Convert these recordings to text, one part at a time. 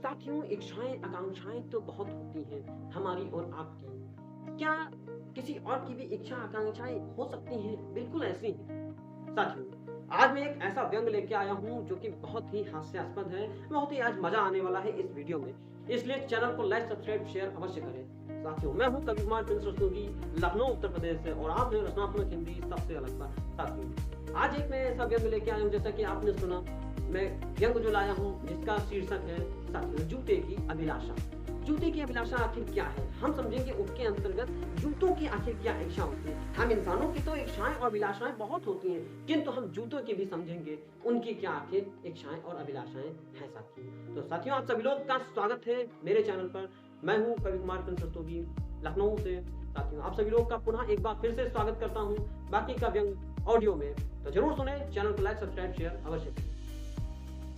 साथियों, इच्छाएं आकांक्षाएं तो बहुत होती हैं हमारी और आपकी। क्या किसी और की भी इच्छा आकांक्षाएं हो सकती हैं? बिल्कुल ऐसी हैं। साथियों, आज मैं एक ऐसा व्यंग लेके आया हूं जो कि बहुत ही हास्यास्पद है। बहुत ही आज मजा आने वाला है इस वीडियो में, इसलिए चैनल को लाइक सब्सक्राइब शेयर अवश्य करें। साथियों, मैं हूं कवि कुमार प्रिंस रस्तोगी, लखनऊ उत्तर प्रदेश से, और आप हैं रचनात्मक हिंदी सबसे अलग पर। साथियों, आज एक मैं ऐसा व्यंग लेके आया हूं, जैसा कि आपने सुना, मैं व्यंग जो लाया हूं जिसका शीर्षक है साथियों जूते की अभिलाषा। जूते की अभिलाषा आखिर क्या है, हम समझेंगे उसके अंतर्गत जूतों की आखिर क्या इच्छा होती है। हम इंसानों की तो इच्छाएं और अभिलाषाएं बहुत होती हैं, किंतु हम जूतों की भी समझेंगे उनकी क्या आखिर इच्छाएं और अभिलाषाएं हैं। साथियों, तो साथियों, आप सभी लोग का स्वागत है मेरे चैनल पर। मैं हूं कवि कुमार प्रिंस रस्तोगी, लखनऊ से। साथियों, आप सभी लोग का पुनः एक बार फिर से स्वागत करता हूं बाकी का व्यंग ऑडियो में, तो जरूर सुने। चैनल को लाइक सब्सक्राइब शेयर अवश्य करें।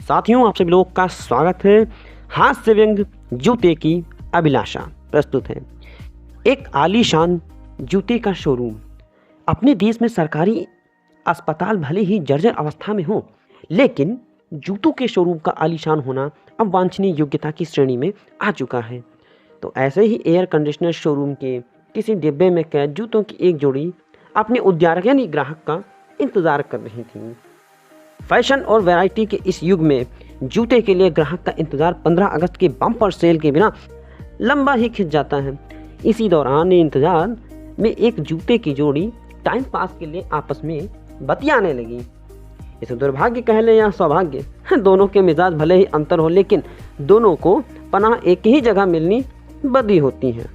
साथियों, आप सभी लोगों का स्वागत है। हास्य व्यंग जूते की अभिलाषा प्रस्तुत है। एक आलीशान जूते का शोरूम। अपने देश में सरकारी अस्पताल भले ही जर्जर अवस्था में हो, लेकिन जूतों के शोरूम का आलीशान होना अब वांछनीय योग्यता की श्रेणी में आ चुका है। तो ऐसे ही एयर कंडीशनर शोरूम के किसी डिब्बे में कैद जूतों की एक जोड़ी अपने उद्धारक यानी ग्राहक का इंतजार कर रही थी। फैशन और वैरायटी के इस युग में जूते के लिए ग्राहक का इंतजार 15 अगस्त के बम्पर सेल के बिना लंबा ही खिंच जाता है। इसी दौरान इंतजार में एक जूते की जोड़ी टाइम पास के लिए आपस में बतियाने लगी। इसे दुर्भाग्य कह लें या सौभाग्य, दोनों के मिजाज भले ही अंतर हो, लेकिन दोनों को पनाह एक ही जगह मिलनी बदी होती है।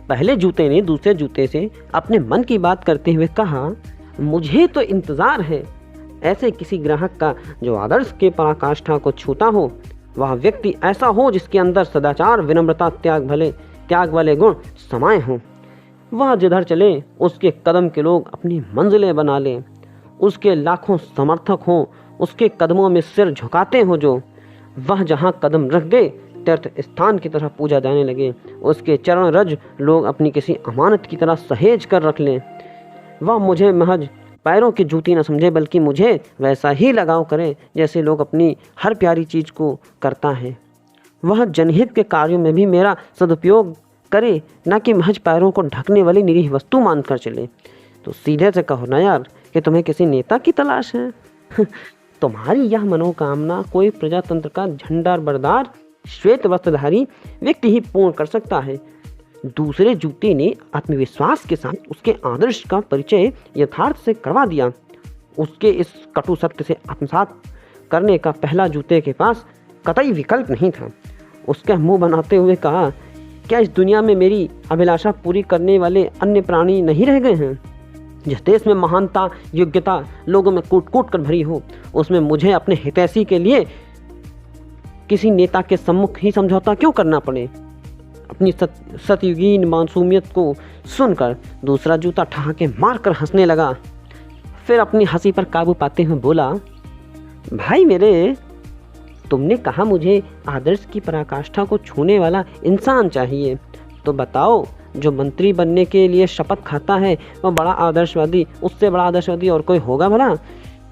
पहले जूते ने दूसरे जूते से अपने मन की बात करते हुए कहा, मुझे तो इंतजार है ऐसे किसी ग्राहक का जो आदर्श के पराकाष्ठा को छूता हो। वह व्यक्ति ऐसा हो जिसके अंदर सदाचार, विनम्रता, त्याग वाले गुण समाये हों। वह जिधर चले उसके कदम के लोग अपनी मंजिलें बना लें। उसके लाखों समर्थक हों, उसके कदमों में सिर झुकाते हों। जो वह जहाँ कदम रख दे तीर्थ स्थान की तरह पूजा जाने लगे। उसके चरण रज लोग अपनी किसी अमानत की तरह सहेज कर रख लें। वह मुझे महज पैरों की जूती न समझे, बल्कि मुझे वैसा ही लगाव करे जैसे लोग अपनी हर प्यारी चीज़ को करता है। वह जनहित के कार्यों में भी मेरा सदुपयोग करे, न कि महज पैरों को ढकने वाली निरीह वस्तु मानकर चले। तो सीधे से कहो ना यार कि तुम्हें किसी नेता की तलाश है। तुम्हारी यह मनोकामना कोई प्रजातंत्र का झंडा बरदार श्वेत वस्त्रधारी व्यक्ति ही पूर्ण कर सकता है। दूसरे जूते ने आत्मविश्वास के साथ उसके आदर्श का परिचय यथार्थ से करवा दिया। उसके इस कटु सत्य से आत्मसात करने का पहला जूते के पास कतई विकल्प नहीं था। उसका मुंह बनाते हुए कहा, क्या इस दुनिया में मेरी अभिलाषा पूरी करने वाले अन्य प्राणी नहीं रह गए हैं? जिस देश में महानता, योग्यता लोगों में कूट कूट कर भरी हो, उसमें मुझे अपने हितैषी के लिए किसी नेता के सम्मुख ही समझौता क्यों करना पड़े? अपनी सतयुगीन मासूमियत को सुनकर दूसरा जूता ठहाके मारकर हंसने लगा। फिर अपनी हंसी पर काबू पाते हुए बोला, भाई मेरे, तुमने कहा मुझे आदर्श की पराकाष्ठा को छूने वाला इंसान चाहिए, तो बताओ जो मंत्री बनने के लिए शपथ खाता है वह बड़ा आदर्शवादी, उससे बड़ा आदर्शवादी और कोई होगा भला?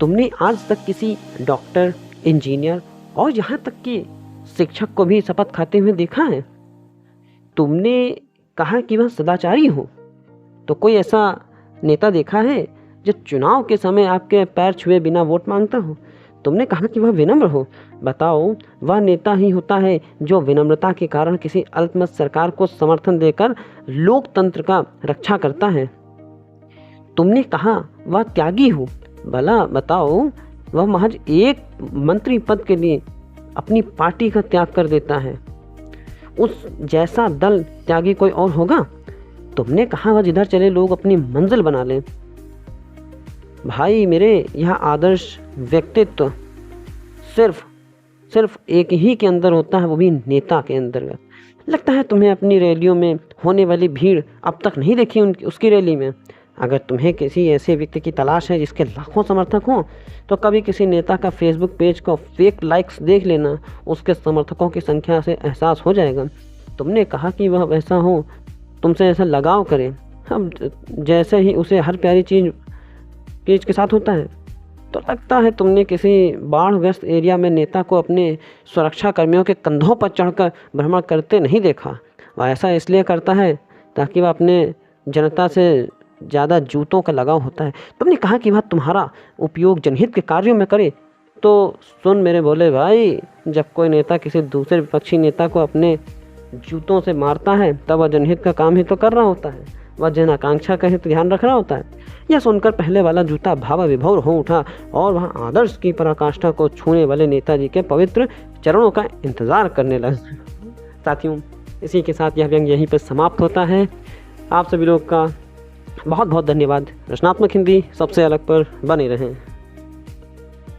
तुमने आज तक किसी डॉक्टर, इंजीनियर और यहाँ तक कि शिक्षक को भी शपथ खाते हुए देखा है? तुमने कहा कि वह सदाचारी हो, तो कोई ऐसा नेता देखा है जो चुनाव के समय आपके पैर छुए बिना वोट मांगता हो? तुमने कहा कि वह विनम्र हो, बताओ वह नेता ही होता है जो विनम्रता के कारण किसी अल्पमत सरकार को समर्थन देकर लोकतंत्र का रक्षा करता है। तुमने कहा वह त्यागी हो, भला बताओ वह महज एक मंत्री पद के लिए अपनी पार्टी का त्याग कर देता है। उस जैसा दल त्यागी कोई और होगा? तुमने कहा वह जिधर चले लोग अपनी मंजिल बना लें। भाई मेरे, यह आदर्श व्यक्तित्व सिर्फ एक ही के अंदर होता है, वो भी नेता के अंदर। लगता है तुम्हें अपनी रैलियों में होने वाली भीड़ अब तक नहीं देखी उसकी रैली में। अगर तुम्हें किसी ऐसे व्यक्ति की तलाश है जिसके लाखों समर्थक हों, तो कभी किसी नेता का फेसबुक पेज को फेक लाइक्स देख लेना, उसके समर्थकों की संख्या से एहसास हो जाएगा। तुमने कहा कि वह वैसा हो, तुमसे ऐसा लगाव करे, हम जैसे ही उसे हर प्यारी चीज़ के साथ होता है। तो लगता है तुमने किसी बाढ़ग्रस्त एरिया में नेता को अपने सुरक्षा कर्मियों के कंधों पर चढ़कर भ्रमण करते नहीं देखा। वह ऐसा इसलिए करता है ताकि वह अपने जनता से ज़्यादा जूतों का लगाव होता है। तुमने कहा कि वह तुम्हारा उपयोग जनहित के कार्यों में करे, तो सुन मेरे भोले भाई, जब कोई नेता किसी दूसरे विपक्षी नेता को अपने जूतों से मारता है तब वह जनहित का काम ही तो कर रहा होता है, वह जन आकांक्षा का हित ध्यान रख रहा होता है। यह सुनकर पहले वाला जूता भाव विभोर हो उठा और वह आदर्श की पराकाष्ठा को छूने वाले नेताजी के पवित्र चरणों का इंतजार करने लगा। साथियों, इसी के साथ यह व्यंग्य यहीं पर समाप्त होता है। आप सभी लोग का बहुत बहुत धन्यवाद। रचनात्मक हिंदी सबसे अलग पर बने रहें।